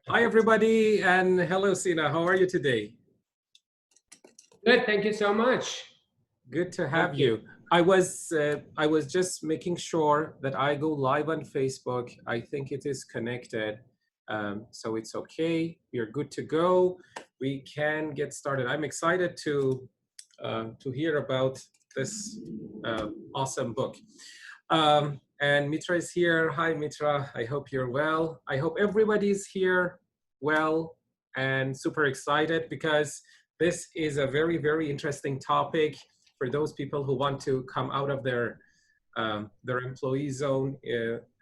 Hi, everybody, and hello, Sina. How are you today? Good, thank you so much. Good to Thank have you. you. I was just making sure that I go live on Facebook. I think it is connected, so it's okay. We're good to go. We can get started. I'm excited to hear about this awesome book. And Mitra is here. Hi, Mitra. I hope you're well. I hope everybody's here well and super excited because this is a very, very interesting topic for those people who want to come out of their employee zone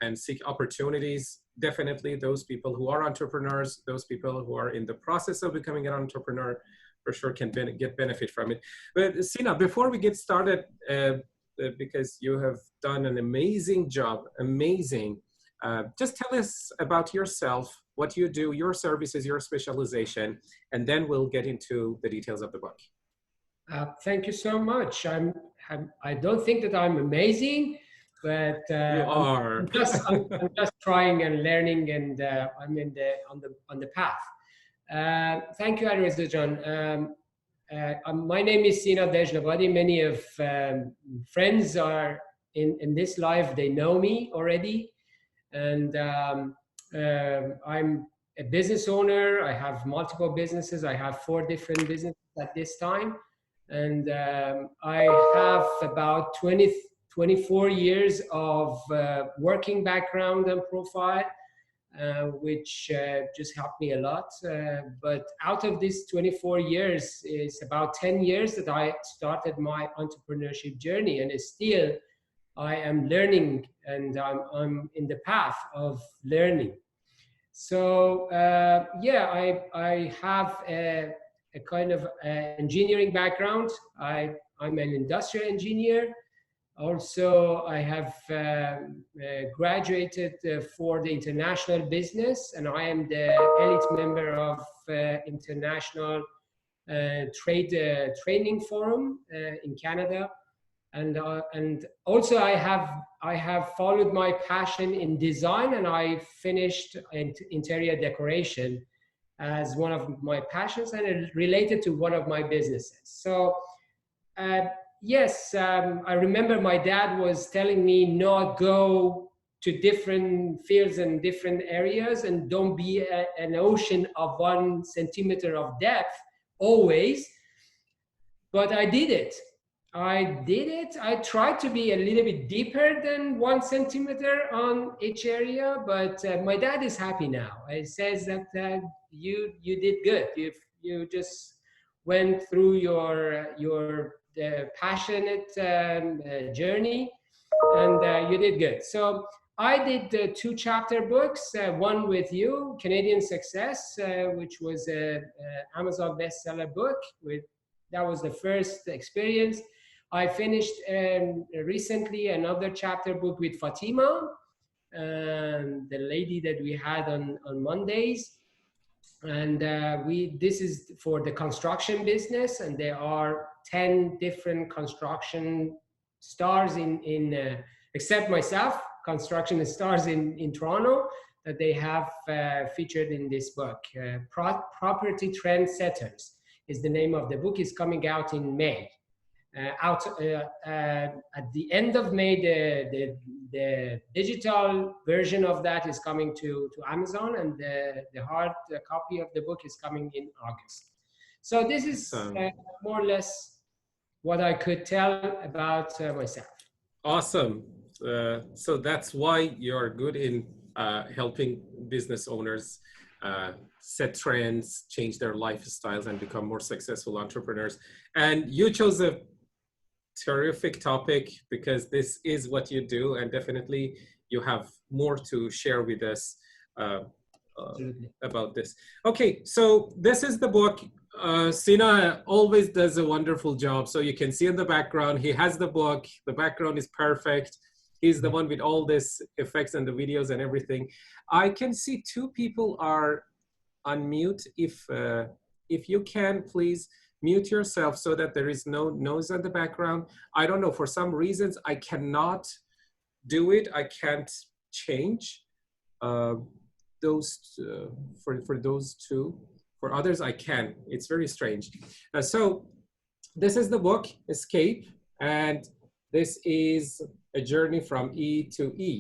and seek opportunities. Definitely those people who are entrepreneurs, those people who are in the process of becoming an entrepreneur, for sure can get benefit from it. But Sina, before we get started, because you have done an amazing job, amazing. Just tell us about yourself, what you do, your services, your specialization, and then we'll get into the details of the book. Thank you so much. I don't think that I'm amazing, but You are. I'm just trying and learning, and I'm on the path. Thank you, Alireza John. My name is Sina Dejnabadi. Many of friends are in this life. They know me already, and I'm a business owner. I have multiple businesses. I have 4 different businesses at this time, and I have about 24 years of working background and profile, which just helped me a lot. But out of these 24 years, is about 10 years that I started my entrepreneurship journey, and still I am learning, and I'm in the path of learning. So yeah, I have a kind of engineering background. I'm an industrial engineer. Also, I have graduated for the international business, and I am the elite member of international trade training forum in Canada. And also I have followed my passion in design, and I finished interior decoration as one of my passions, and it related to one of my businesses. So uh, yes, I remember my dad was telling me not go to different fields and different areas, and don't be an ocean of 1 centimeter of depth always. But I did it. I tried to be a little bit deeper than 1 centimeter on each area, but my dad is happy now. He says that you did good. You just went through your passionate journey, and you did good. So I did 2 chapter books. One with you, Canadian Success, which was a Amazon bestseller book. That was the first experience. I finished recently another chapter book with Fatima, the lady that we had on Mondays. And this is for the construction business, and there are 10 different construction stars except myself, construction stars in Toronto, that they have featured in this book. Property Trendsetters is the name of the book. Is coming out in May. At the end of May, the digital version of that is coming to Amazon, and the hard copy of the book is coming in August. So this is more or less what I could tell about myself. Awesome. So that's why you're good in helping business owners set trends, change their lifestyles, and become more successful entrepreneurs. And you chose a terrific topic because this is what you do, and definitely you have more to share with us about this. Okay, so this is the book. Sina always does a wonderful job. So you can see in the background, he has the book. The background is perfect. He's the one with all this effects and the videos and everything. I can see 2 people are on mute. If you can, please mute yourself so that there is no noise in the background. I don't know, for some reasons, I cannot do it. I can't change those for those two. For others, I can. It's very strange. So this is the book, eSCAPE, and this is a journey from E to E.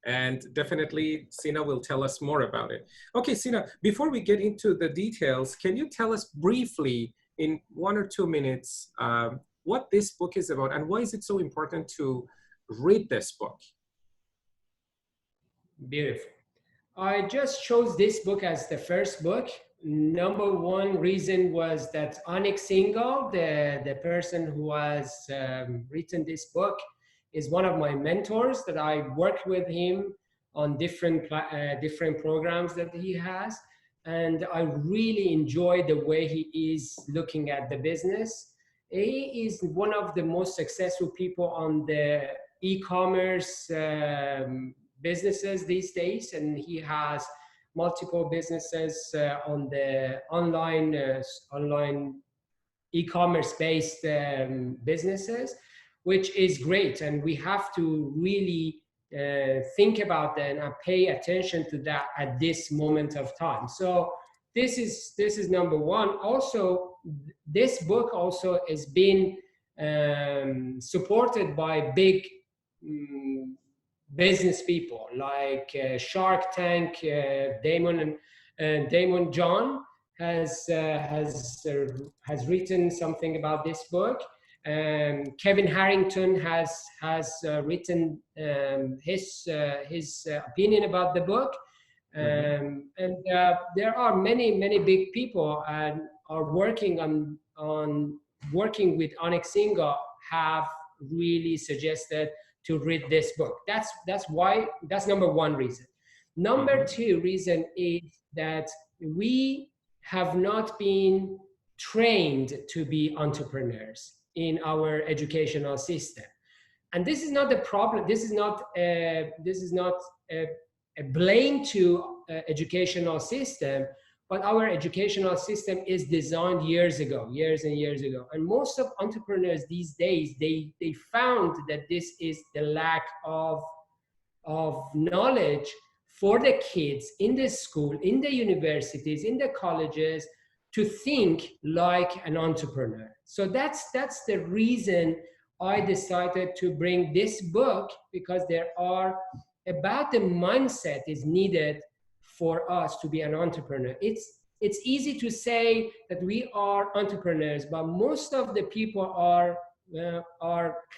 And definitely Sina will tell us more about it. Okay, Sina, before we get into the details, can you tell us briefly in 1 or 2 minutes what this book is about and why is it so important to read this book? Beautiful. I just chose this book as the first book. Number one reason was that Anik Singal, the person who has written this book, is one of my mentors that I worked with him on different programs that he has. And I really enjoy the way he is looking at the business. He is one of the most successful people on the e-commerce businesses these days, and he has multiple businesses on the online e-commerce based businesses, which is great, and we have to really think about that and pay attention to that at this moment of time. So this is number one. Also, this book also is being supported by big business people like Shark Tank. Damon John has written something about this book. Kevin Harrington has written his opinion about the book. And there are many big people and are working on working with Anik Singal have really suggested to read this book. That's number one reason. Number two reason is that we have not been trained to be entrepreneurs in our educational system, and this is not the problem. This is not a blame to educational system, but our educational system is designed years and years ago. And most of entrepreneurs these days, they found that this is the lack of knowledge for the kids in the school, in the universities, in the colleges, to think like an entrepreneur. So that's the reason I decided to bring this book, because there are about the mindset is needed for us to be an entrepreneur. It's easy to say that we are entrepreneurs, but most of the people are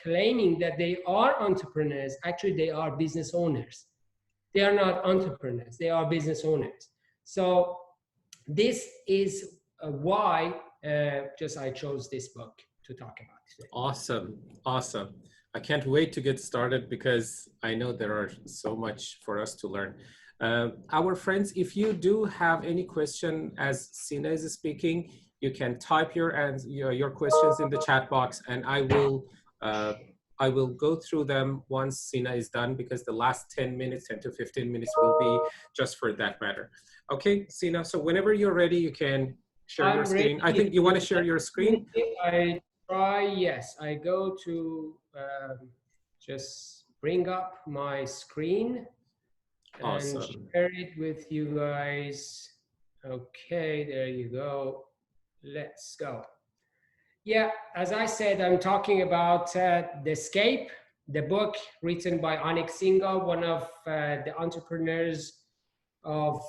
claiming that they are entrepreneurs. Actually, they are business owners. They are not entrepreneurs. They are business owners. So this is why I chose this book to talk about today. Awesome. I can't wait to get started because I know there are so much for us to learn. Our friends, if you do have any question as Sina is speaking, you can type your questions in the chat box, and I will go through them once Sina is done, because the last 10 to 15 minutes will be just for that matter. Okay, Sina, so whenever you're ready, you can share your screen. I think you want to share your screen. Yes, I go to just bring up my screen. Awesome. And share it with you guys. Okay, there you go. Let's go. Yeah, as I said, I'm talking about the eSCAPE, the book written by Anik Singal, one of the entrepreneurs of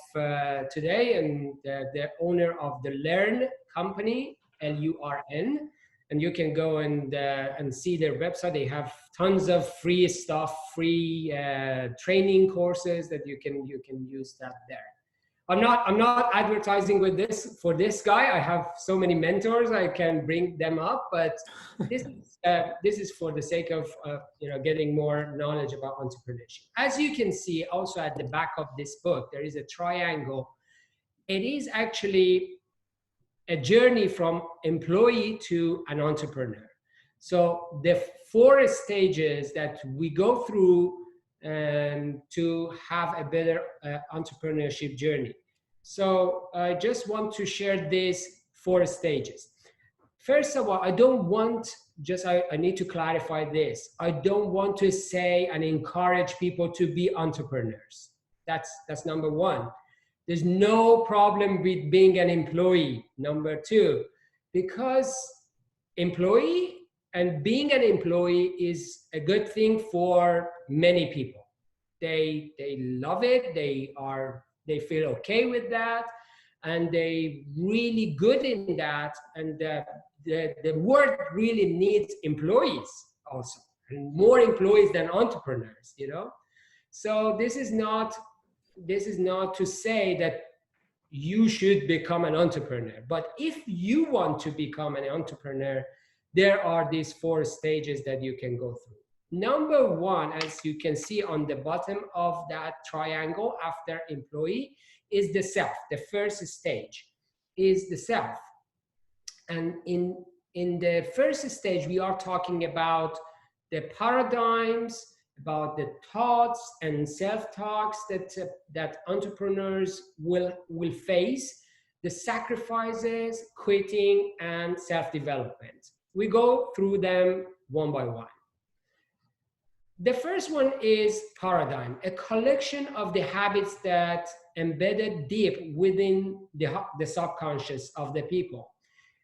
today, and the owner of the Learn company, LURN. And you can go and see their website. They have tons of free stuff, free training courses that you can use that there. I'm not advertising with this for this guy. I have so many mentors, I can bring them up, but this is for the sake of getting more knowledge about entrepreneurship. As you can see, also at the back of this book, there is a triangle. It is actually a journey from employee to an entrepreneur. So the 4 stages that we go through to have a better entrepreneurship journey. So I just want to share these 4 stages. First of all, I need to clarify this. I don't want to say and encourage people to be entrepreneurs. That's number one. There's no problem with being an employee. Number two, because employee and being an employee is a good thing for many people. They love it. They feel okay with that, and they really good in that. And the world really needs employees also, and more employees than entrepreneurs. So this is not to say that you should become an entrepreneur. But if you want to become an entrepreneur, there are these 4 stages that you can go through. Number 1, as you can see on the bottom of that triangle after employee, is the self. The first stage is the self. And in the first stage, we are talking about the paradigms, about the thoughts and self-talks that entrepreneurs will face, the sacrifices, quitting, and self-development. We go through them one by one. The first one is paradigm, a collection of the habits that embedded deep within the subconscious of the people.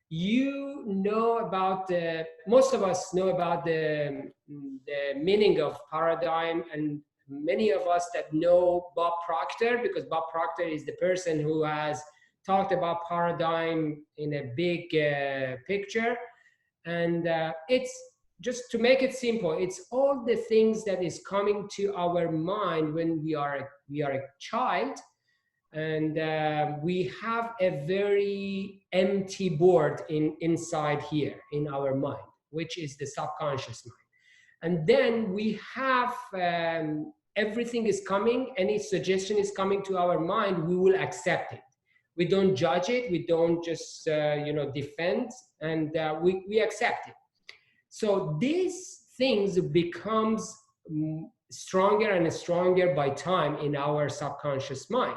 You know about most of us know about the meaning of paradigm, and many of us that know Bob Proctor, because Bob Proctor is the person who has talked about paradigm in a big picture. And it's just to make it simple, it's all the things that is coming to our mind when we are a child, and we have a very empty board inside here in our mind, which is the subconscious mind. And then we have everything is coming, any suggestion is coming to our mind, we will accept it. We don't judge it, we don't just defend, and we accept it. So these things becomes stronger and stronger by time in our subconscious mind.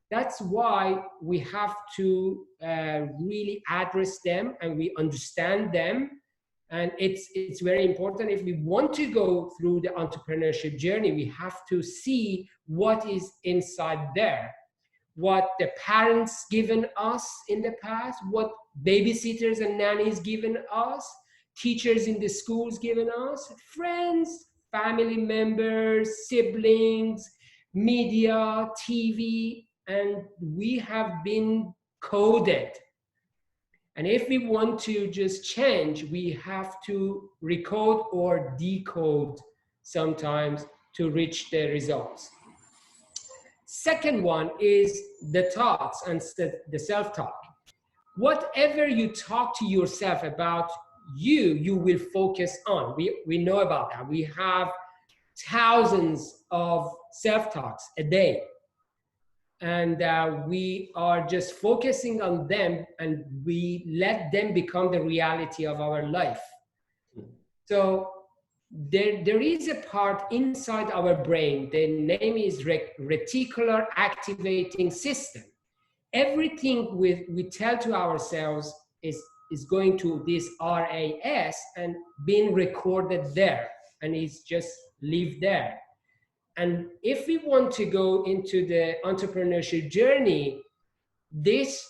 That's why we have to really address them, and we understand them. And it's very important. If we want to go through the entrepreneurship journey, we have to see what is inside there, what the parents given us in the past, what babysitters and nannies given us, teachers in the schools given us, friends, family members, siblings, media, TV, and we have been coded. And if we want to just change, we have to recode or decode sometimes to reach the results. Second one is the thoughts and the self-talk. Whatever you talk to yourself about you will focus on. We know about that. We have thousands of self-talks a day. And we are just focusing on them, and we let them become the reality of our life. So there is a part inside our brain, the name is reticular activating system. Everything we tell to ourselves is going to this RAS and being recorded there, and it's just live there. And if we want to go into the entrepreneurship journey, this,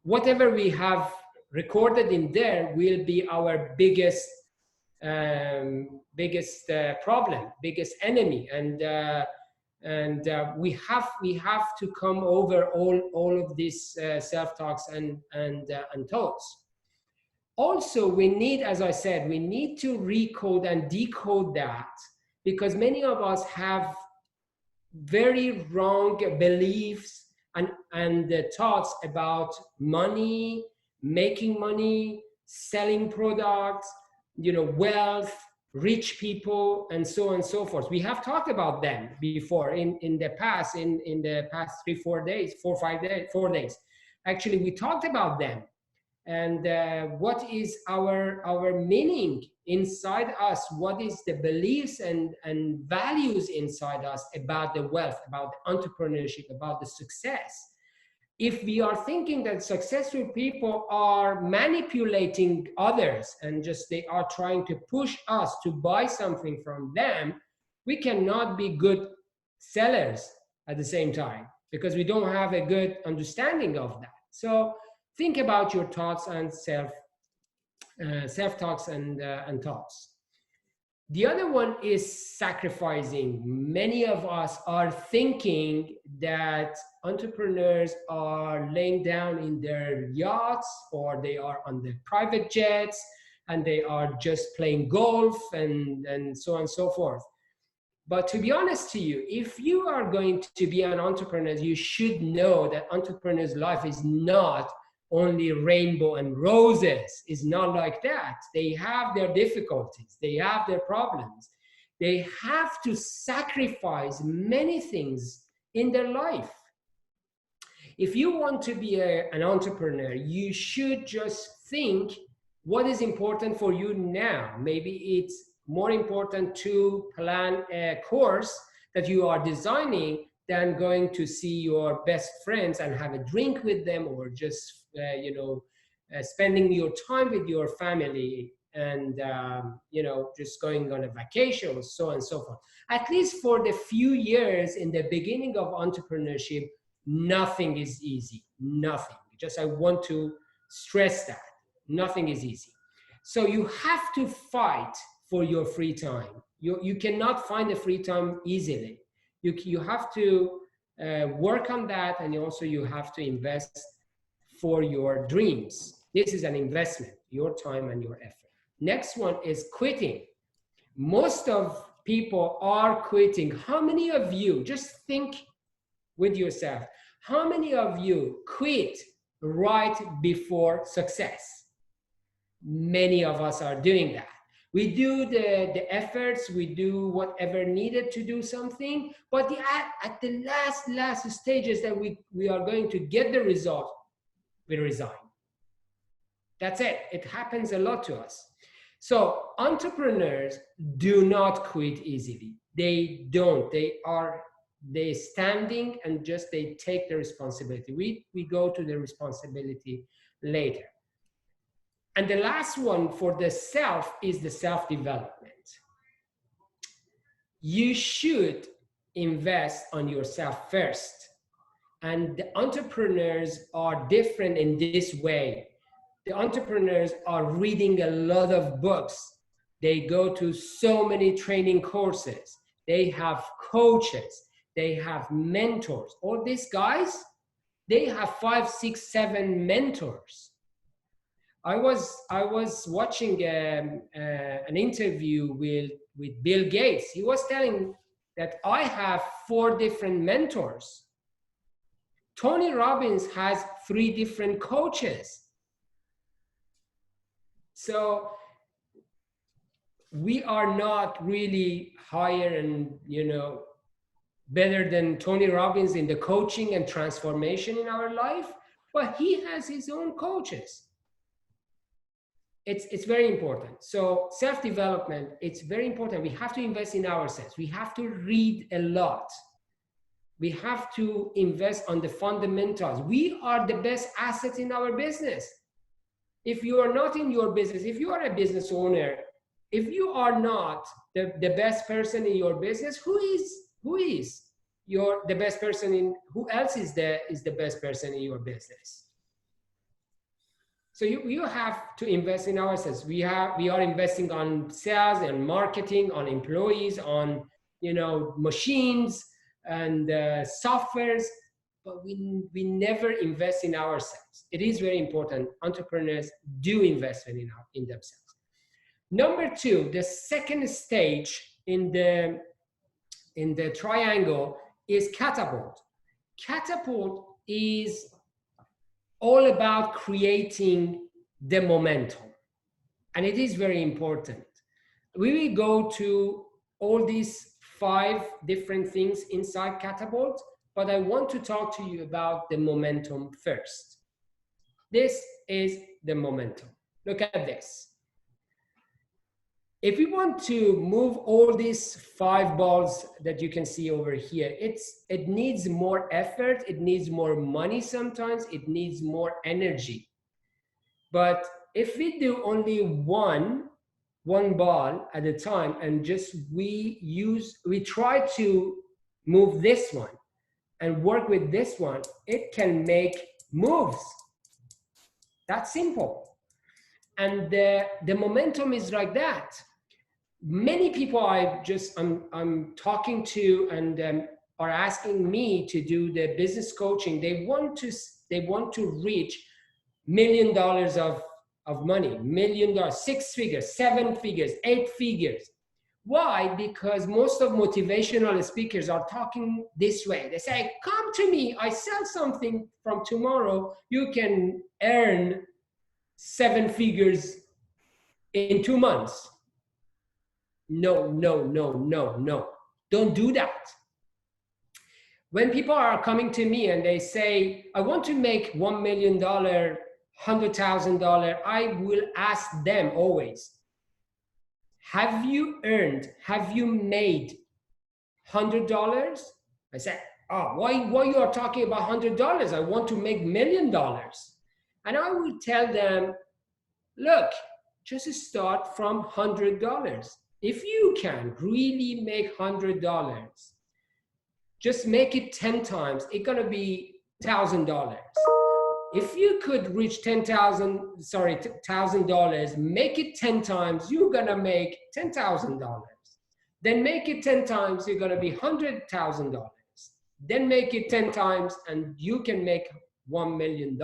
whatever we have recorded in there, will be our biggest problem, biggest enemy. And we have to come over all of these self-talks and thoughts. Also, we need, as I said, we need to recode and decode that, because many of us have very wrong beliefs and thoughts about money, making money, selling products, wealth, rich people, and so on and so forth. We have talked about them before in the past 4 days. Actually, we talked about them. And what is our meaning inside us? What is the beliefs and values inside us about the wealth, about the entrepreneurship, about the success? If we are thinking that successful people are manipulating others and just they are trying to push us to buy something from them, we cannot be good sellers at the same time. because we don't have a good understanding of that. So think about your thoughts and self-talks and thoughts. The other one is sacrificing. Many of us are thinking that entrepreneurs are laying down in their yachts, or they are on their private jets, and they are just playing golf and so on and so forth. But to be honest to you, if you are going to be an entrepreneur, you should know that entrepreneur's life is not only rainbow and roses. It's not like that. They have their difficulties. They have their problems. They have to sacrifice many things in their life. If you want to be an entrepreneur, you should just think what is important for you now. Maybe it's more important to plan a course that you are designing than going to see your best friends and have a drink with them, or just spending your time with your family and just going on a vacation, so on and so forth. At least for the few years in the beginning of entrepreneurship, nothing is easy. Nothing. Just I want to stress that nothing is easy. So you have to fight for your free time. You cannot find the free time easily. You have to work on that, and also you have to invest for your dreams. This is an investment, your time and your effort. Next one is quitting. Most of people are quitting. How many of you, just think with yourself, how many of you quit right before success? Many of us are doing that. We do the efforts, we do whatever needed to do something, but at the last stages that we are going to get the result, we resign. That's it. It happens a lot to us. So entrepreneurs do not quit easily. They don't. They standing and just they take the responsibility. We go to the responsibility later. And the last one for the self is the self-development. You should invest on yourself first. And the entrepreneurs are different in this way. The entrepreneurs are reading a lot of books. They go to so many training courses. They have coaches. They have mentors. All these guys, they have 5, 6, 7 mentors. I was watching an interview with Bill Gates. He was telling that I have 4 different mentors. Tony Robbins has 3 different coaches. So we are not really higher and better than Tony Robbins in the coaching and transformation in our life, but he has his own coaches. It's very important. So self-development, it's very important. We have to invest in ourselves. We have to read a lot. We have to invest on the fundamentals. We are the best assets in our business. If you are not in your business, if you are a business owner, if you are not the best person in your business, who is the best person in, who else is the best person in your business? So you have to invest in ourselves. We are investing on sales and marketing, on employees, on machines and softwares, but we never invest in ourselves. It is very important. Entrepreneurs do invest in themselves. Number 2, the second stage in the triangle is catapult. Catapult is all about creating the momentum. And it is very important. We will go to all these 5 different things inside catapult, but I want to talk to you about the momentum first. This is the momentum. Look at this. If we want to move all these 5 balls that you can see over here, it needs more effort, it needs more money sometimes, it needs more energy. But if we do only one ball at a time and just we try to move this one, and work with this one, it can make moves. That's simple. And the momentum is like that. Many people I'm talking to and are asking me to do the business coaching. They want to reach $1 million of money, $1 million, 6 figures, 7 figures, 8 figures. Why? Because most of motivational speakers are talking this way. They say, come to me, I sell something from tomorrow, you can earn 7 figures in 2 months. No, no, no, no, no. Don't do that. When people are coming to me and they say, I want to make $1 million, $100,000, I will ask them always, have you made $100? I say, oh, why you are talking about $100? I want to make $1 million. And I will tell them, look, just start from $100. If you can really make $100, just make it 10 times, it's gonna be $1,000. If you could reach $1,000, make it 10 times, you're gonna make $10,000. Then make it 10 times, you're gonna be $100,000. Then make it 10 times and you can make $1 million.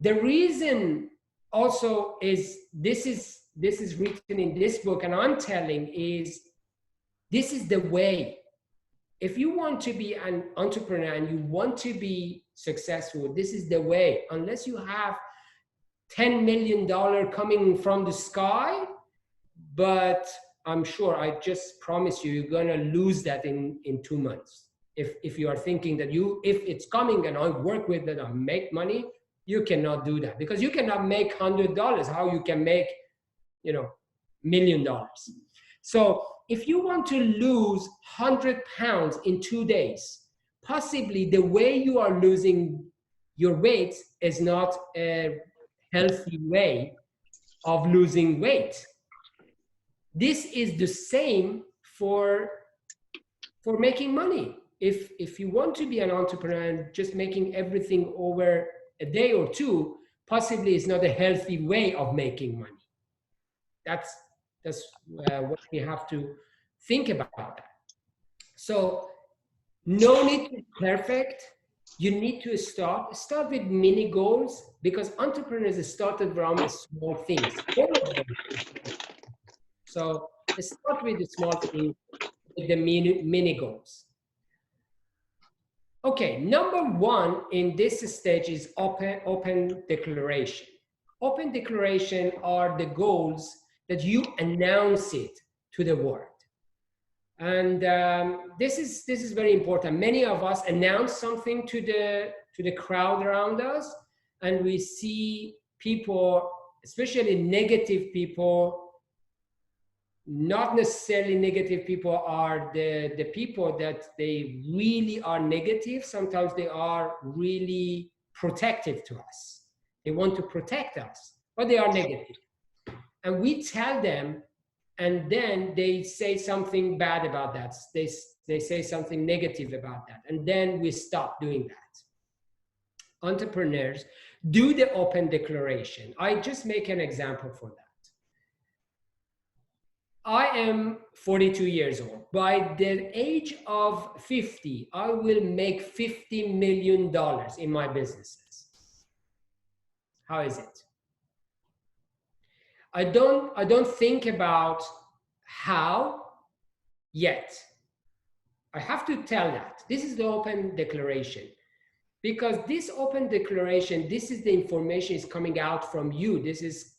The reason also is, this is written in this book and I'm telling is, this is the way. If you want to be an entrepreneur and you want to be successful, this is the way. Unless you have $10 million coming from the sky, but I'm sure, I just promise you, you're gonna lose that in 2 months. If you are thinking that if it's coming and I work with it, I make money, you cannot do that, because you cannot make $100. How you can make, $1 million? So if you want to lose 100 pounds in 2 days, possibly the way you are losing your weight is not a healthy way of losing weight. This is the same for making money. If you want to be an entrepreneur and just making everything over a day or two, possibly it's not a healthy way of making money. That's what we have to think about that. So no need to be perfect. You need to start with mini goals, because entrepreneurs started from small things. So start with the small things, with the mini goals. Okay, number 1 in this stage is open declaration. Open declaration are the goals that you announce it to the world. And this is very important. Many of us announce something to the crowd around us, and we see people, especially negative people. Not necessarily negative people are the people that they really are negative. Sometimes they are really protective to us. They want to protect us, but they are negative. And we tell them, and then they say something bad about that. They say something negative about that. And then we stop doing that. Entrepreneurs do the open declaration. I just make an example for that. I am 42 years old. By the age of 50, I will make $50 million in my businesses. How is it? I don't think about how yet. I have to tell that. This is the open declaration. Because this open declaration, this is the information is coming out from you. This is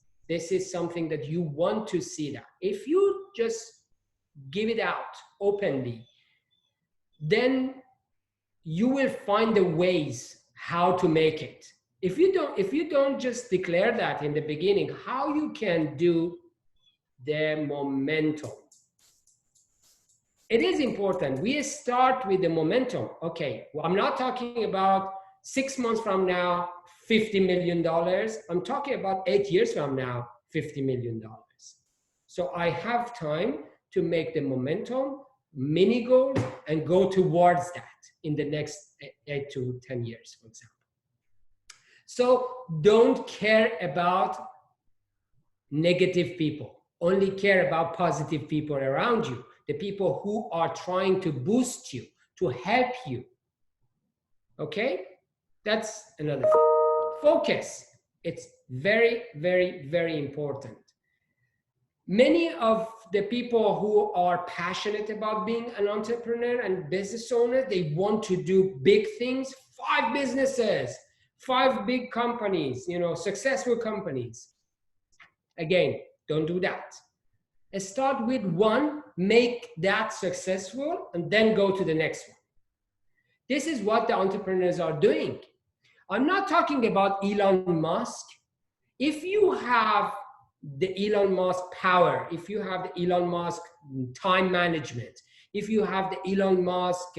something that you want to see that. If you just give it out openly, then you will find the ways how to make it. If you don't just declare that in the beginning, how you can do the momentum? It is important. We start with the momentum. Okay, well, I'm not talking about 6 months from now, $50 million. I'm talking about 8 years from now, $50 million. So I have time to make the momentum mini goals and go towards that in the next 8 to 10 years, for example. So don't care about negative people. Only care about positive people around you, the people who are trying to boost you, to help you. Okay? That's another thing. Focus. It's very, very, very important. Many of the people who are passionate about being an entrepreneur and business owner, they want to do big things, 5 businesses, 5 big companies, you know, successful companies. Again, don't do that. Start with one, make that successful, and then go to the next one. This is what the entrepreneurs are doing. I'm not talking about Elon Musk. If you have the Elon Musk power, if you have the Elon Musk time management, if you have the Elon Musk,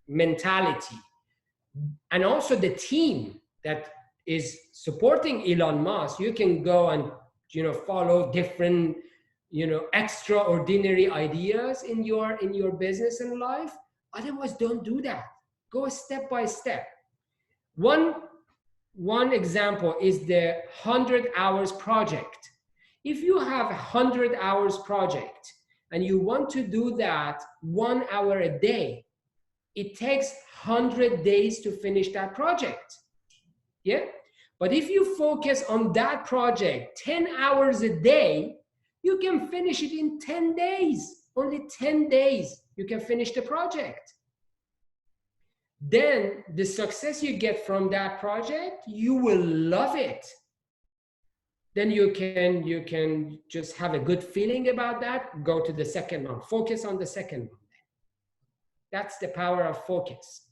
mentality, and also the team that is supporting Elon Musk, you can go and, follow different, extraordinary ideas in your business and life. Otherwise, don't do that. Go step by step. One example is the 100 hours project. If you have a 100 hours project and you want to do that 1 hour a day, it takes 100 days to finish that project. Yeah? But if you focus on that project 10 hours a day, you can finish it in 10 days. Only 10 days you can finish the project. Then the success you get from that project, you will love it. Then you can just have a good feeling about that, go to the second one, focus on the second one. That's the power of focus.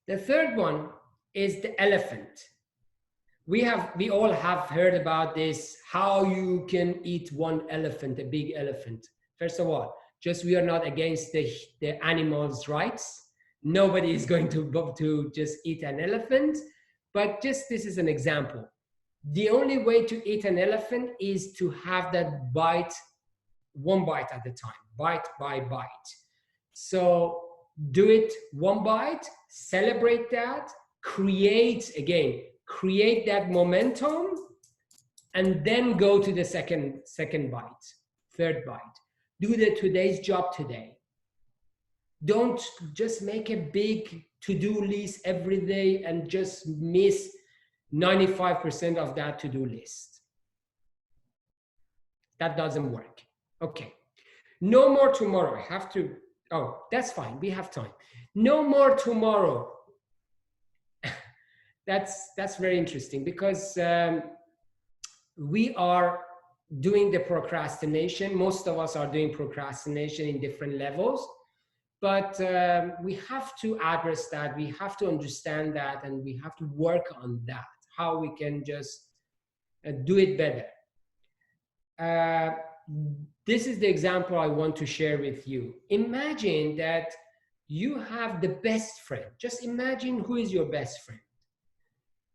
The third one is the elephant. We all have heard about this, how you can eat one elephant, a big elephant. First of all, just we are not against the animals' rights. Nobody is going to just eat an elephant, but just this is an example. The only way to eat an elephant is to have that bite, one bite at a time, bite by bite. So do it one bite, celebrate that, create that momentum, and then go to the second bite, third bite. Do today's job today. Don't just make a big to-do list every day and just miss 95% of that to-do list. That doesn't work. Okay. No more tomorrow. I have to, that's fine. We have time. No more tomorrow. That's very interesting because we are doing the procrastination. Most of us are doing procrastination in different levels. But we have to address that, we have to understand that, and we have to work on that, how we can just do it better. This is the example I want to share with you. Imagine that you have the best friend. Just imagine who is your best friend.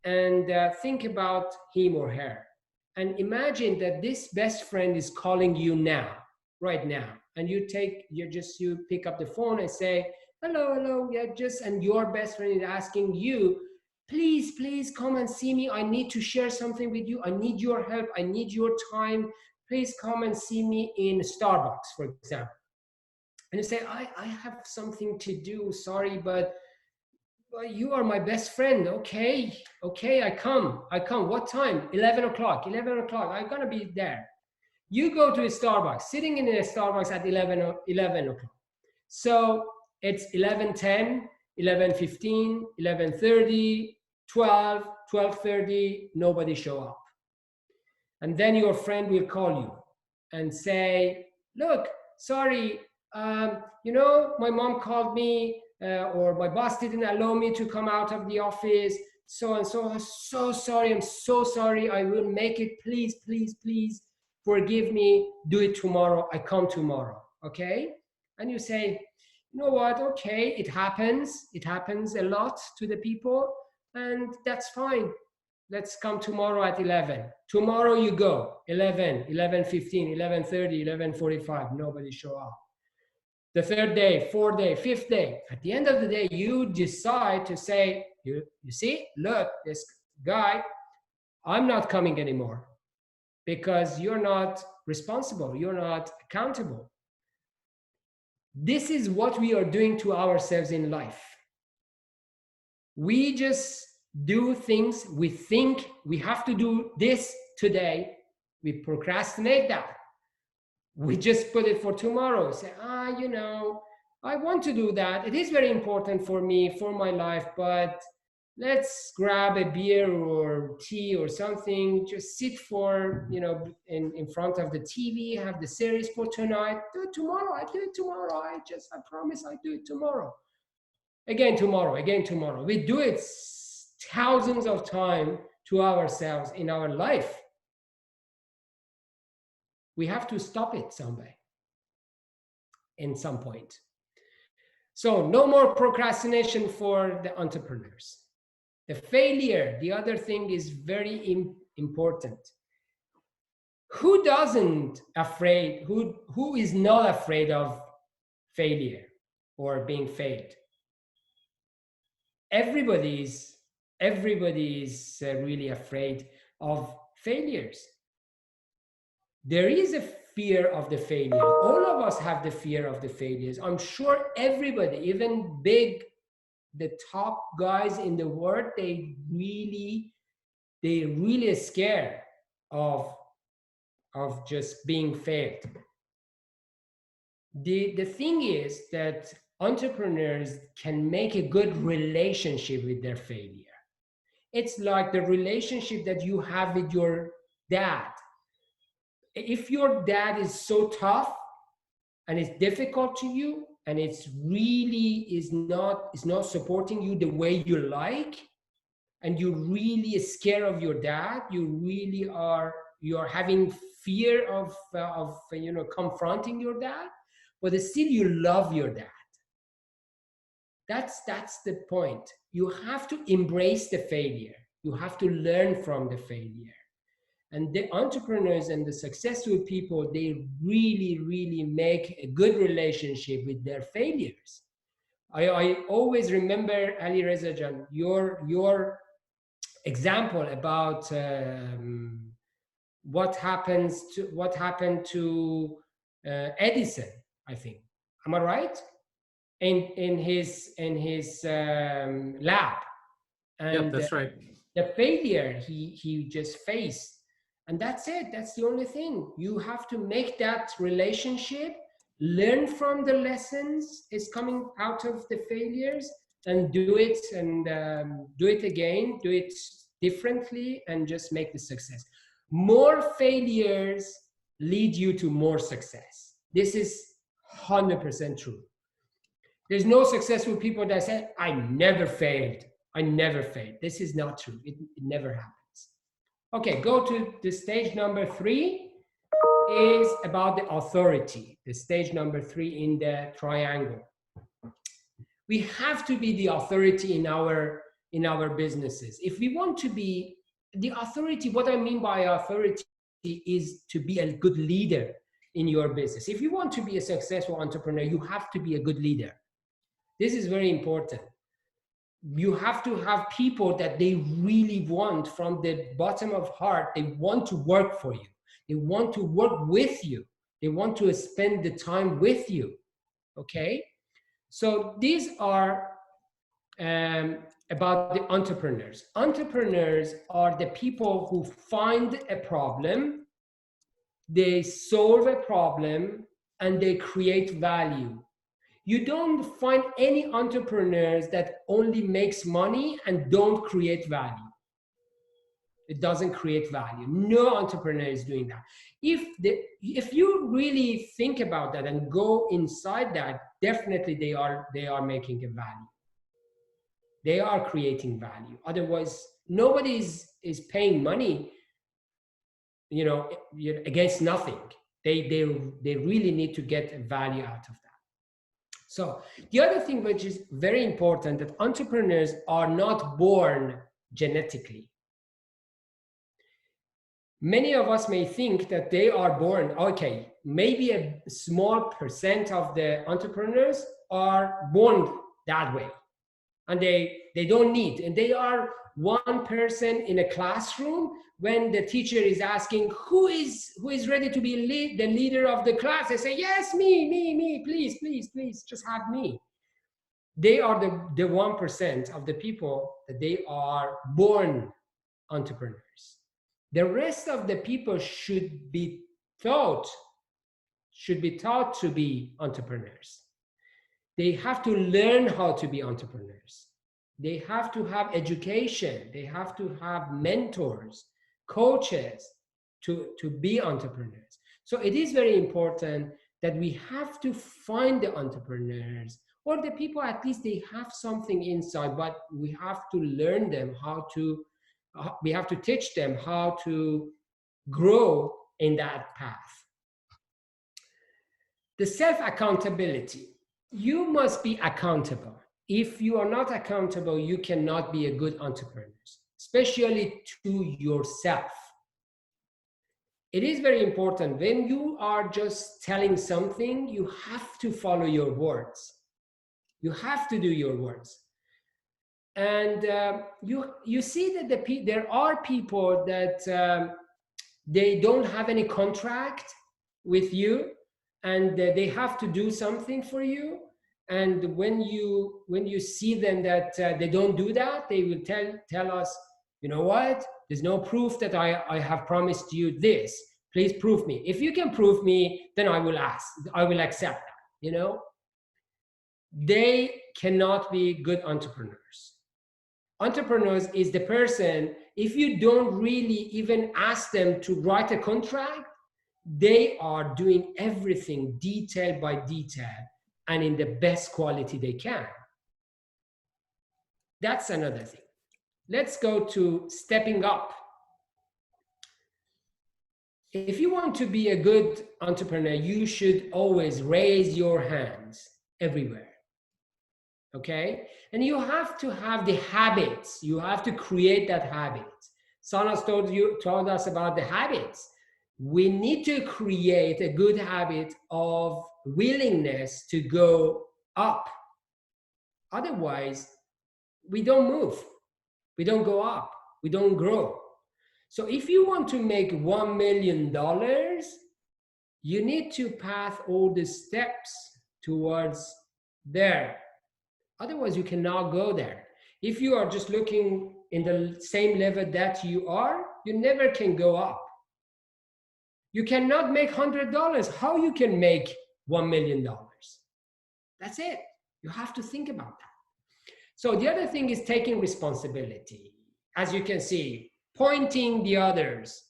And think about him or her. And imagine that this best friend is calling you now, right now. And you pick up the phone and say, hello, yeah, and your best friend is asking you, please come and see me. I need to share something with you. I need your help. I need your time. Please come and see me in Starbucks, for example. And you say, I have something to do. Sorry, but you are my best friend. Okay, I come. What time? 11 o'clock. I'm going to be there. You go to a Starbucks, sitting in a Starbucks at 11 o'clock. So it's 11:10, 11:15, 11:30, 12, 12:30, nobody show up. And then your friend will call you and say, look, sorry, my mom called me or my boss didn't allow me to come out of the office. So and so, I'm so sorry. I will make it. Please. Forgive me, do it tomorrow, I come tomorrow, okay? And you say, you know what, okay, it happens a lot to the people, and that's fine. let's come tomorrow at 11. Tomorrow you go, 11, 11:15, 11:30, 11:45, nobody show up. The third day, fourth day, fifth day. At the end of the day, you decide to say, you see, look, this guy, I'm not coming anymore because you're not responsible, you're not accountable. This is what we are doing to ourselves in life. We just do things, we think we have to do this today, we procrastinate that. We just put it for tomorrow, say, you know, I want to do that. It is very important for me, for my life, but let's grab a beer or tea or something, just sit for, you know, in front of the TV, have the series for tonight, do it tomorrow, I do it tomorrow, I promise I do it tomorrow. Again tomorrow, again tomorrow. We do it thousands of times to ourselves in our life. We have to stop it someday, in some point. So no more procrastination for the entrepreneurs. The failure, the other thing is very important. Who is not afraid of failure or being failed? Everybody's really afraid of failures. There is a fear of the failure. All of us have the fear of the failures. I'm sure everybody, even the top guys in the world, they really are scared of just being failed. The thing is that entrepreneurs can make a good relationship with their failure. It's like the relationship that you have with your dad. If your dad is so tough and it's difficult to you, and it's really is not supporting you the way you like, and you really scared of your dad, you're having fear of you know, confronting your dad, but still you love your dad. That's the point. You have to embrace the failure. You have to learn from the failure. And the entrepreneurs and the successful people, they really make a good relationship with their failures. I always remember, Alireza Jan, your example about what happened to Edison, I think. Am I right? In his lab. And yeah, that's right. The failure he just faced. And that's it. That's the only thing. You have to make that relationship, learn from the lessons is coming out of the failures, and do it, and do it again, do it differently, and just make the success. More failures lead you to more success. This is 100% true. There's no successful people that say, I never failed. I never failed. This is not true. It never happens. Okay, go to the stage number 3 is about the authority. The stage number 3 in the triangle. We have to be the authority in our businesses. If we want to be the authority, what I mean by authority is to be a good leader in your business. If you want to be a successful entrepreneur, you have to be a good leader. This is very important. You have to have people that they really want, from the bottom of heart, they want to work for you. They want to work with you. They want to spend the time with you. Okay? So these are about the entrepreneurs. Entrepreneurs are the people who find a problem, they solve a problem, and they create value. You don't find any entrepreneurs that only makes money and don't create value. It doesn't create value. No entrepreneur is doing that. If you really think about that and go inside that, definitely they are making a value. They are creating value. Otherwise, nobody is paying money, you know, against nothing. They really need to get value out of that. So the other thing which is very important, that entrepreneurs are not born genetically. Many of us may think that they are born, okay, maybe a small percent of the entrepreneurs are born that way, and they don't need, and they are one person in a classroom. When the teacher is asking who is ready to be the leader of the class, they say, yes, me, please, please, please, just have me. They are the 1% of the people that they are born entrepreneurs. The rest of the people should be taught to be entrepreneurs. They have to learn how to be entrepreneurs. They have to have education. They have to have mentors, coaches to be entrepreneurs. So it is very important that we have to find the entrepreneurs, or the people, at least they have something inside, but we have to learn them how to, we have to teach them how to grow in that path. The self-accountability. You must be accountable. If you are not accountable, you cannot be a good entrepreneur, especially to yourself. It is very important when you are just telling something, you have to follow your words. You have to do your words. And you see that there are people that they don't have any contract with you, and they have to do something for you. And when you see them that they don't do that, they will tell us, you know what? There's no proof that I have promised you this. Please prove me. If you can prove me, then I will accept that. You know, they cannot be good entrepreneurs. Entrepreneurs is the person, if you don't really even ask them to write a contract, they are doing everything detail by detail and in the best quality they can. That's another thing. Let's go to stepping up. If you want to be a good entrepreneur, you should always raise your hands everywhere. Okay? And you have to have the habits. You have to create that habit. Sana's told us about the habits. We need to create a good habit of willingness to go up. Otherwise, we don't move. We don't go up. We don't grow. So if you want to make $1 million, you need to pass all the steps towards there. Otherwise, you cannot go there. If you are just looking in the same level that you are, you never can go up. You cannot make $100. How you can make $1 million? That's it. You have to think about that. So the other thing is taking responsibility. As you can see, pointing the others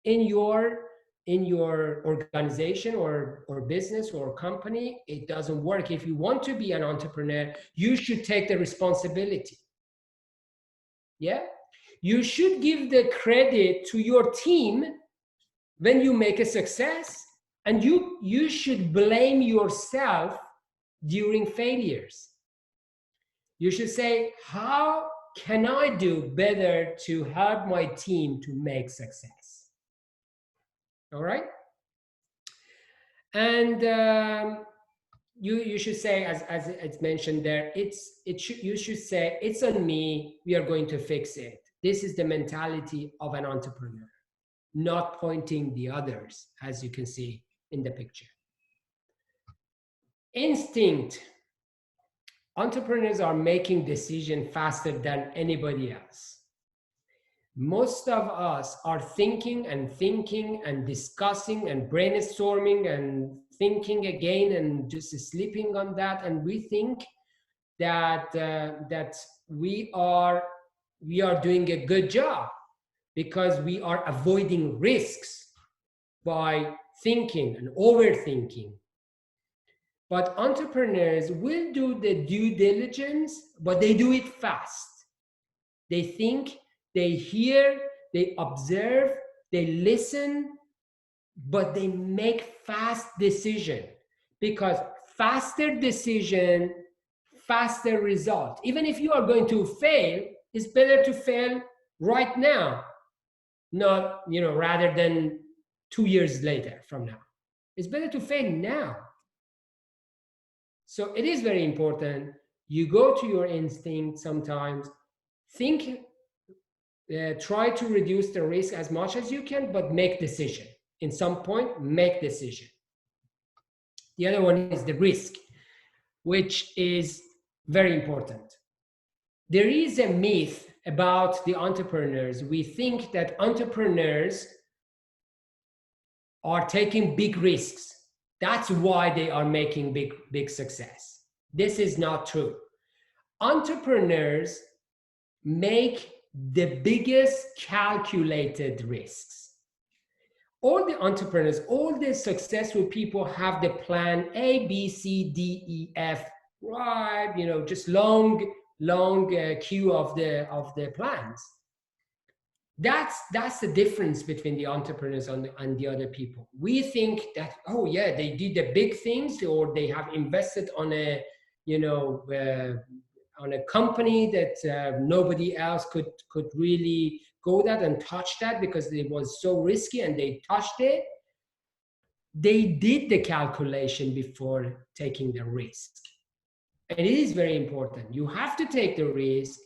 in your organization or business or company, it doesn't work. If you want to be an entrepreneur, you should take the responsibility. Yeah? You should give the credit to your team when you make a success, and you should blame yourself during failures. You should say, how can I do better to help my team to make success? All right? And you should say, as it's mentioned there, you should say, it's on me, we are going to fix it. This is the mentality of an entrepreneur, not pointing the others, as you can see in the picture. Instinct. Entrepreneurs are making decisions faster than anybody else. Most of us are thinking and discussing and brainstorming and thinking again and just sleeping on that, and we think that that we are doing a good job because we are avoiding risks by thinking and overthinking. But entrepreneurs will do the due diligence, but they do it fast. They think, they hear, they observe, they listen, but they make fast decision, because faster decision, faster result. Even if you are going to fail, it's better to fail right now not, rather than 2 years later from now. It's better to fail now. So it is very important. You go to your instinct sometimes, think, try to reduce the risk as much as you can, but make decision. In some point, make decision. The other one is the risk, which is very important. There is a myth about the entrepreneurs. We think that entrepreneurs are taking big risks. That's why they are making big success. This is not true. Entrepreneurs make the biggest calculated risks. All the entrepreneurs, all the successful people have the plan A, B, C, D, E, F, right? Just long queue of the plans. That's the difference between the entrepreneurs and the other people. We think that, oh yeah, they did the big things, or they have invested on a on a company that nobody else could really go that and touch that because it was so risky, and they touched it. They did the calculation before taking the risk. And it is very important. You have to take the risk,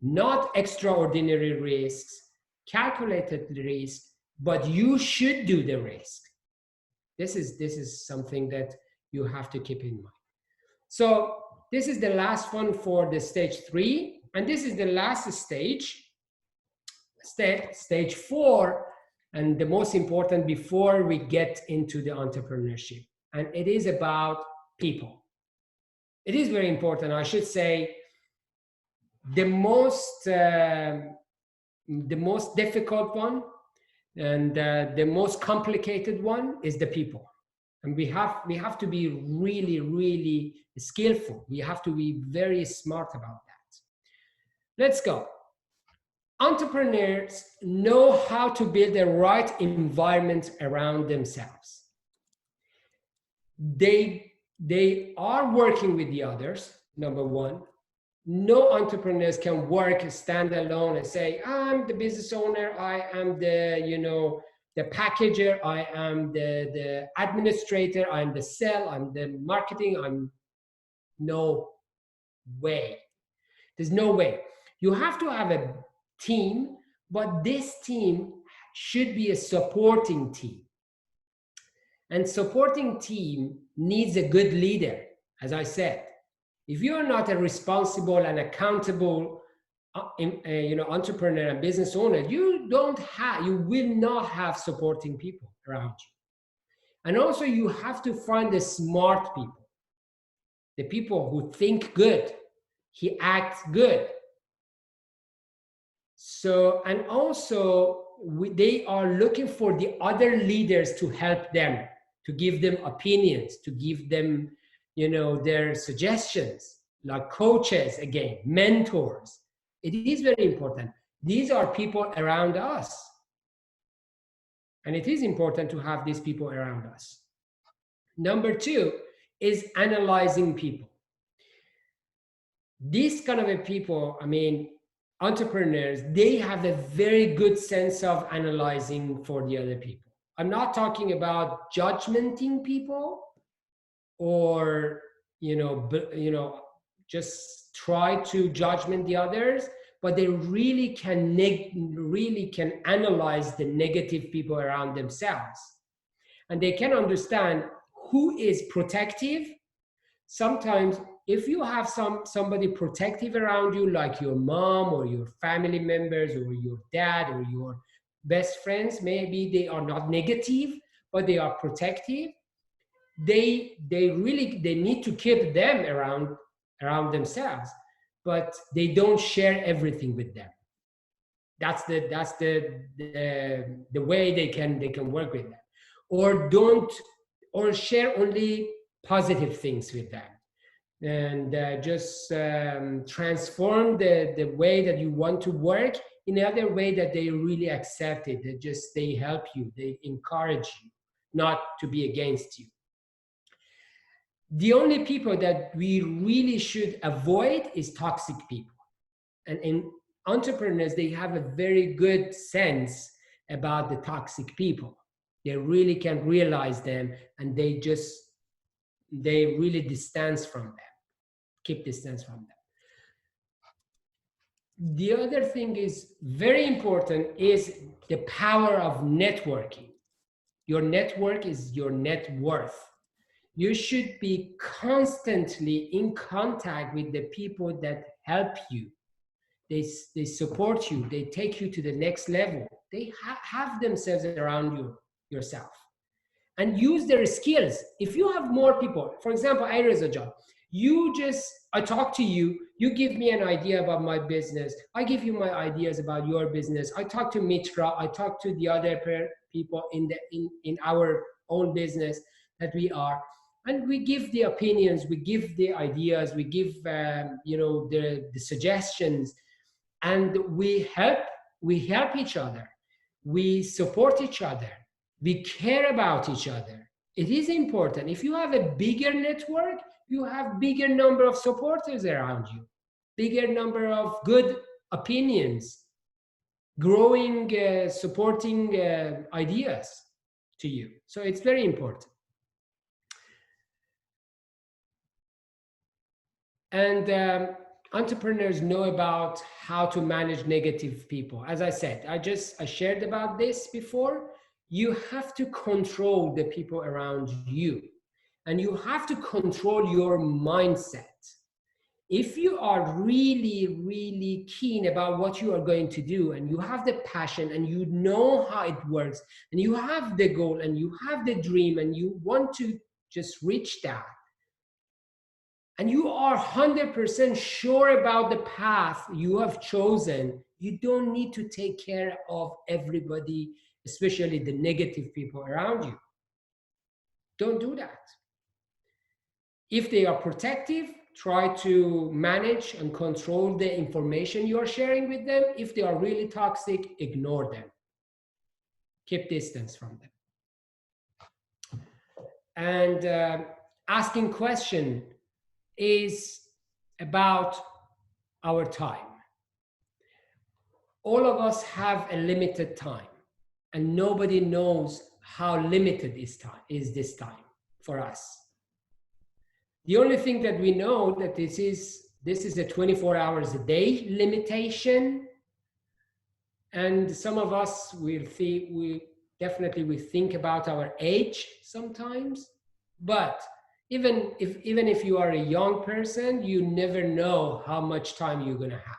not extraordinary risks, calculated risk, but you should do the risk. This is something that you have to keep in mind. So this is the last one for the stage 3, and this is the last stage, stage 4, and the most important before we get into the entrepreneurship, and it is about people. It is very important. I should say the most difficult one and the most complicated one is the people. And we have to be really, really skillful. We have to be very smart about that. Let's go. Entrepreneurs know how to build the right environment around themselves. They are working with the others, number one. No entrepreneurs can work, stand alone and say, I'm the business owner, I am the, the packager, I am the administrator, I'm the sell, I'm the marketing, no way. There's no way. You have to have a team, but this team should be a supporting team. And supporting team needs a good leader, as I said. If you're not a responsible and accountable entrepreneur and business owner, you will not have supporting people around you. And also you have to find the smart people, the people who think good, he acts good. So, and also they are looking for the other leaders to help them, to give them opinions, to give them, their suggestions, like coaches, again, mentors. It is very important. These are people around us. And it is important to have these people around us. Number 2 is analyzing people. These kind of people, entrepreneurs, they have a very good sense of analyzing for the other people. I'm not talking about judgmenting people or, just try to judgment the others, but they really can analyze the negative people around themselves. And they can understand who is protective. Sometimes if you have somebody protective around you, like your mom or your family members or your dad or your best friends, maybe they are not negative, but they are protective. They need to keep them around themselves, but they don't share everything with them. That's the way they can work with them, or share only positive things with them, and just transform the way that you want to work in another way that they really accept it. They help you, they encourage you, not to be against you. The only people that we really should avoid is toxic people. And in entrepreneurs, they have a very good sense about the toxic people. They really can realize them, and they really distance from them, keep distance from them. The other thing is very important is the power of networking. Your network is your net worth. You should be constantly in contact with the people that help you. They support you. They take you to the next level. They have themselves around yourself. And use their skills. If you have more people, for example, Alireza John, I talk to you, you give me an idea about my business, I give you my ideas about your business, I talk to Mitra, I talk to the other people in our own business that we are, and we give the opinions, we give the ideas, we give the suggestions, and we help each other, we support each other, we care about each other. It is important. If you have a bigger network, you have bigger number of supporters around you, bigger number of good opinions, growing, supporting ideas to you. So it's very important. And entrepreneurs know about how to manage negative people. As I said, I shared about this before. You have to control the people around you, and you have to control your mindset. If you are really, really keen about what you are going to do, and you have the passion, and you know how it works, and you have the goal, and you have the dream, and you want to just reach that, and you are 100% sure about the path you have chosen, you don't need to take care of everybody, especially the negative people around you. Don't do that. If they are protective, try to manage and control the information you are sharing with them. If they are really toxic, ignore them. Keep distance from them. And asking questions is about our time. All of us have a limited time, and nobody knows how limited is this time for us. The only thing that we know that this is a 24 hours a day limitation, and some of us we definitely think about our age sometimes, but even if you are a young person, you never know how much time you're gonna have.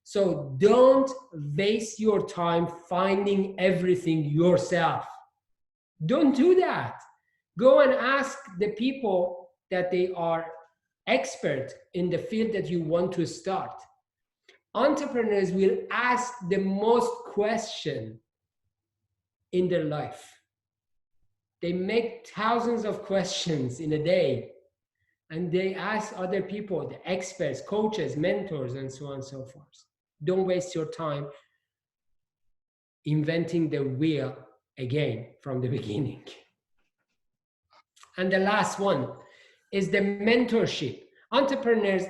So don't waste your time finding everything yourself. Don't do that. Go and ask the people that they are expert in the field that you want to start. Entrepreneurs will ask the most question in their life. They make thousands of questions in a day, and they ask other people, the experts, coaches, mentors, and so on and so forth. Don't waste your time inventing the wheel again from the beginning. And the last one is the mentorship. Entrepreneurs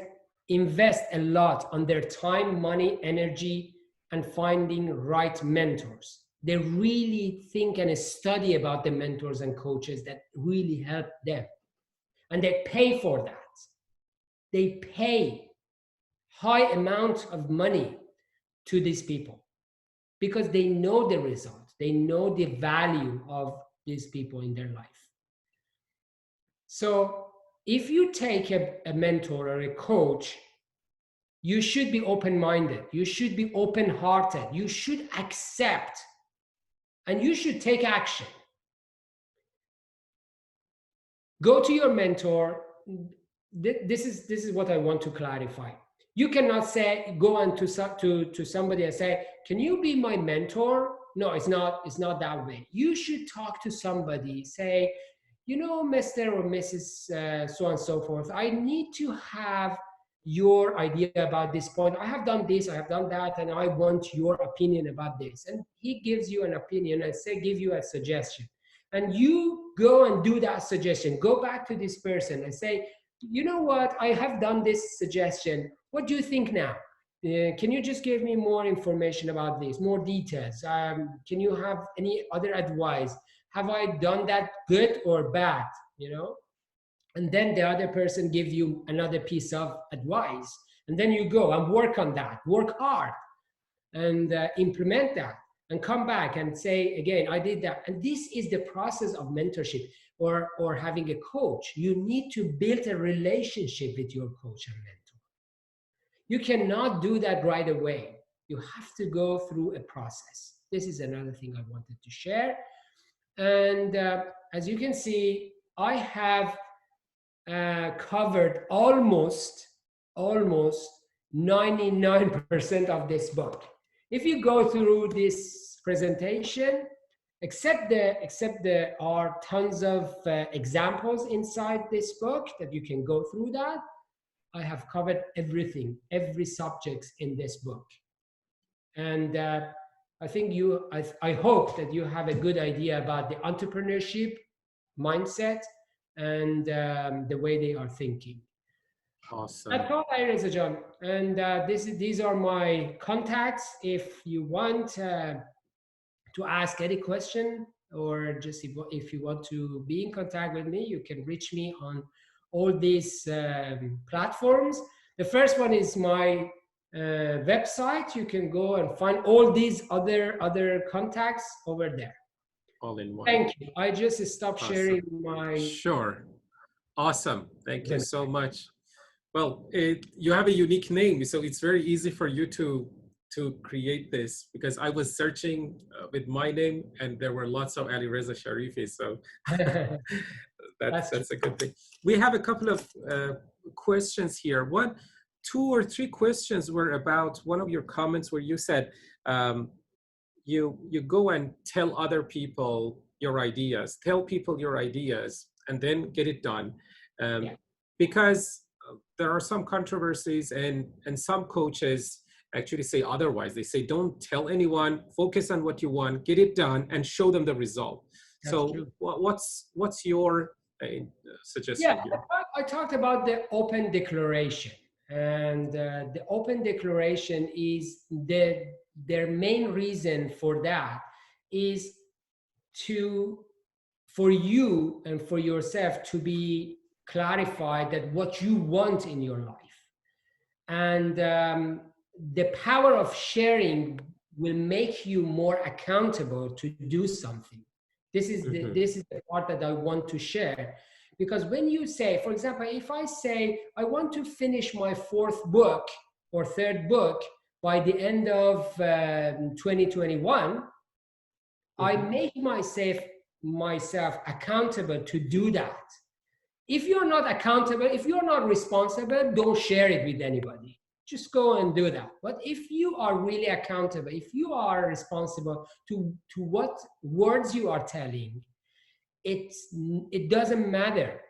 invest a lot on their time, money, energy, and finding right mentors. They really think and study about the mentors and coaches that really help them. And they pay for that. They pay high amounts of money to these people because they know the results. They know the value of these people in their life. So if you take a mentor or a coach, you should be open-minded. You should be open-hearted. You should accept, and you should take action. Go to your mentor. This is what I want to clarify. You cannot say, go on to somebody and say, can you be my mentor? No, it's not that way. You should talk to somebody, say, you know, Mr. or Mrs. So on and so forth, I need to have your idea about this point. I have done this, I have done that, and I want your opinion about this. And he gives you an opinion and give you a suggestion. And you go and do that suggestion. Go back to this person and say, you know what, I have done this suggestion. What do you think now? can you just give me more information about this, more details? Can you have any other advice? Have I done that good or bad? You know, and then the other person gives you another piece of advice, and then you go and work on that, work hard, and implement that, and come back and say again, I did that. And this is the process of mentorship or having a coach. You need to build a relationship with your coach and mentor. You cannot do that right away. You have to go through a process. This is another thing I wanted to share. And as you can see, I have covered almost 99% of this book. If you go through this presentation, except there are tons of examples inside this book that you can go through that, I have covered everything, every subject in this book. And I think I hope that you have a good idea about the entrepreneurship mindset and the way they are thinking. Awesome. That's all, Alireza John. And these are my contacts. If you want to ask any question, or just if you want to be in contact with me, you can reach me on all these platforms. The first one is my website. You can go and find all these other contacts over there. All in one. Thank you. I just stopped sharing my... Sure. Awesome. Thank you so much. Well, you have a unique name, so it's very easy for you to create this, because I was searching with my name and there were lots of Alireza Sharifi, so that's a good thing. We have a couple of questions here. Two or three questions were about one of your comments where you said you go and tell other people your ideas, and then get it done. Because there are some controversies, and some coaches actually say otherwise. They say, don't tell anyone, focus on what you want, get it done, and show them the result. That's so true. What's your suggestion here? I talked about the open declaration. And the open declaration is their main reason for that is for you and for yourself to be clarified that what you want in your life. And the power of sharing will make you more accountable to do something. This is the part that I want to share. Because when you say, for example, if I say, I want to finish my fourth book or third book by the end of 2021, I make myself accountable to do that. If you're not accountable, if you're not responsible, don't share it with anybody. Just go and do that. But if you are really accountable, if you are responsible to what words you are telling, it doesn't matter.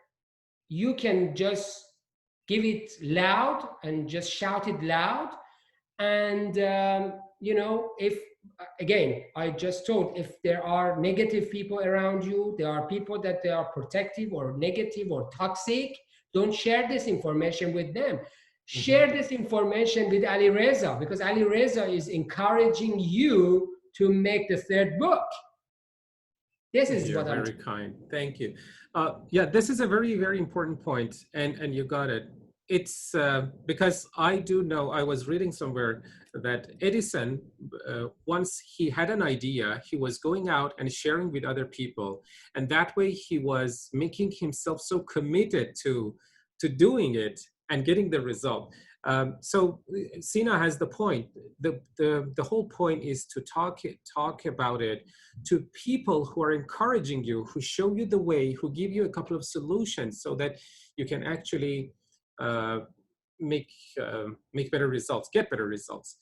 You can just give it loud and just shout it loud. And, if, again, I just told, if there are negative people around you, there are people that they are protective or negative or toxic, don't share this information with them. Share this information with Alireza, because Alireza is encouraging you to make the third book. This is You're very kind. Thank you. Yeah, this is a very, very important point, and you got it. It's because I do know, I was reading somewhere that Edison, once he had an idea, he was going out and sharing with other people. And that way he was making himself so committed to doing it and getting the result. So Sina has the point. The whole point is to talk about it to people who are encouraging you, who show you the way, who give you a couple of solutions so that you can actually make better results, get better results.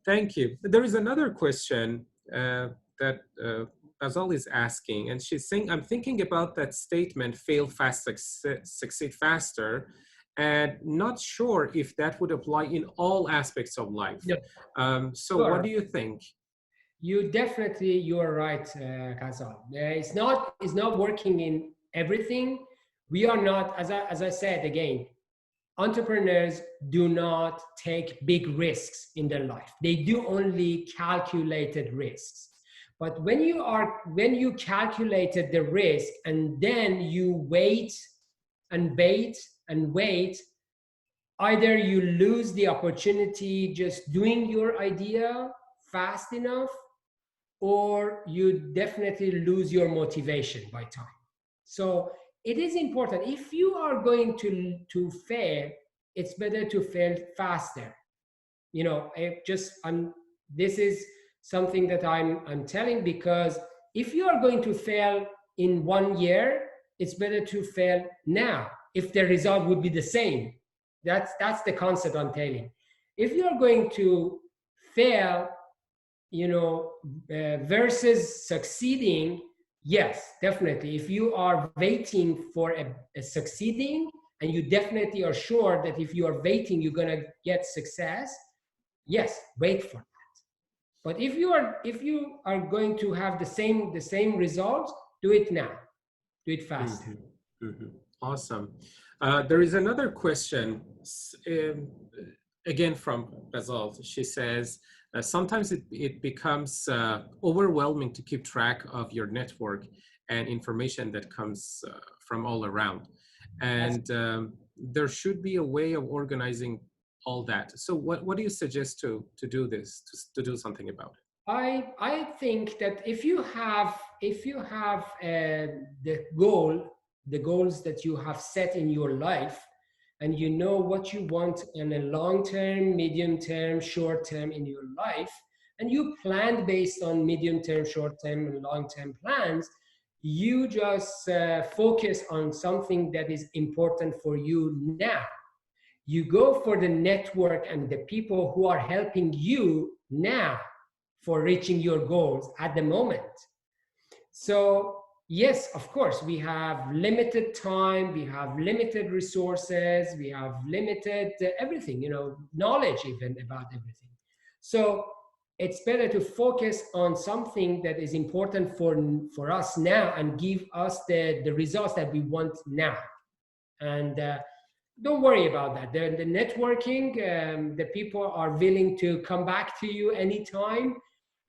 Thank you. There is another question that Ghazal is asking, and she's saying, I'm thinking about that statement, fail fast, succeed faster, and not sure if that would apply in all aspects of life. Yeah. So sure. What do you think? You are right, Ghazal. It's not working in everything. We are not, as I said again, entrepreneurs do not take big risks in their life. They do only calculated risks. But when you calculated the risk and then you wait and wait and wait, either you lose the opportunity just doing your idea fast enough, or you definitely lose your motivation by time. So it is important. If you are going to fail, it's better to fail faster. You know, this is something that I'm telling, because if you are going to fail in 1 year, it's better to fail now if the result would be the same. That's the concept I'm telling. If you are going to fail, you know, versus succeeding, yes, definitely. If you are waiting for a succeeding, and you definitely are sure that if you are waiting, you're gonna get success, yes, wait for that. But if you are going to have the same results, do it now. Do it faster. Mm-hmm. Mm-hmm. Awesome. There is another question, again from Basalt. She says, sometimes it becomes overwhelming to keep track of your network and information that comes from all around. And there should be a way of organizing all that. So what do you suggest to do this, to do something about it? I think that if you have the goals that you have set in your life, and you know what you want in a long term, medium term, short term in your life, and you plan based on medium term, short term, and long term plans, you just focus on something that is important for you now. You go for the network and the people who are helping you now for reaching your goals at the moment. So yes, of course, we have limited time, we have limited resources, we have limited everything, you know, knowledge even about everything. So it's better to focus on something that is important for us now and give us the results that we want now. And don't worry about that. The networking, the people are willing to come back to you anytime,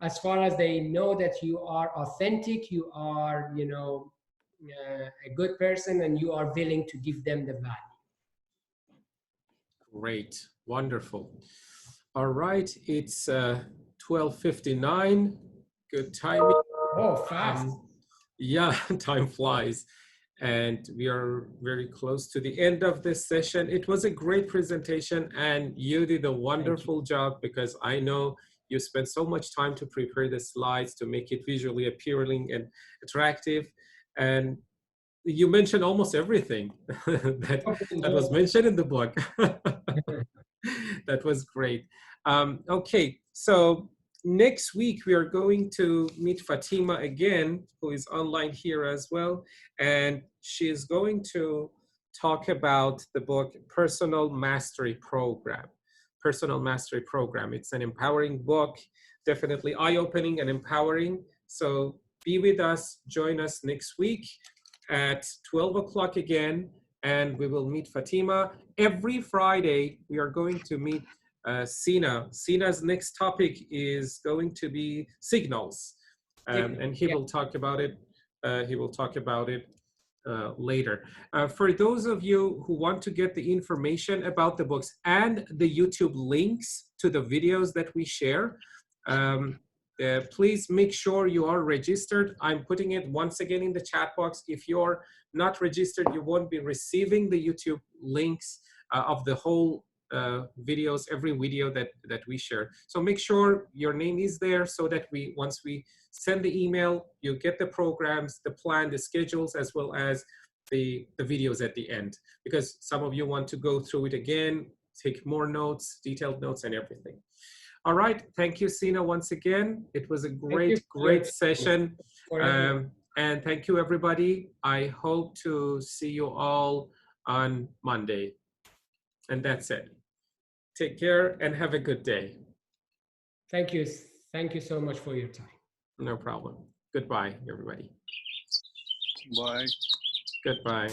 as far as they know that you are authentic, you are, you know, a good person, and you are willing to give them the value. Great, wonderful. All right, it's 12:59. Good timing. Oh, fast. Yeah, time flies. And we are very close to the end of this session. It was a great presentation, and you did a wonderful job, because I know you spent so much time to prepare the slides to make it visually appealing and attractive. And you mentioned almost everything that was mentioned in the book. That was great. Okay, so next week we are going to meet Fatima again, who is online here as well, and she is going to talk about the book Personal Mastery Program. Personal Mastery Program. It's an empowering book, definitely eye-opening and empowering. So be with us, join us next week at 12 o'clock again, and we will meet Fatima. Every Friday, we are going to meet Sina. Sina's next topic is going to be signals, and he will talk about it. Later. For those of you who want to get the information about the books and the YouTube links to the videos that we share, please make sure you are registered. I'm putting it once again in the chat box. If you're not registered, you won't be receiving the YouTube links of the whole videos, every video that we share. So make sure your name is there, so that once we send the email, you get the programs, the plan, the schedules, as well as the videos at the end, because some of you want to go through it again, take more notes, detailed notes and everything. All right, thank you, Sina, once again. It was a great session. And thank you, everybody. I hope to see you all on Monday. And that's it. Take care and have a good day. Thank you. Thank you so much for your time. No problem. Goodbye, everybody. Bye. Goodbye.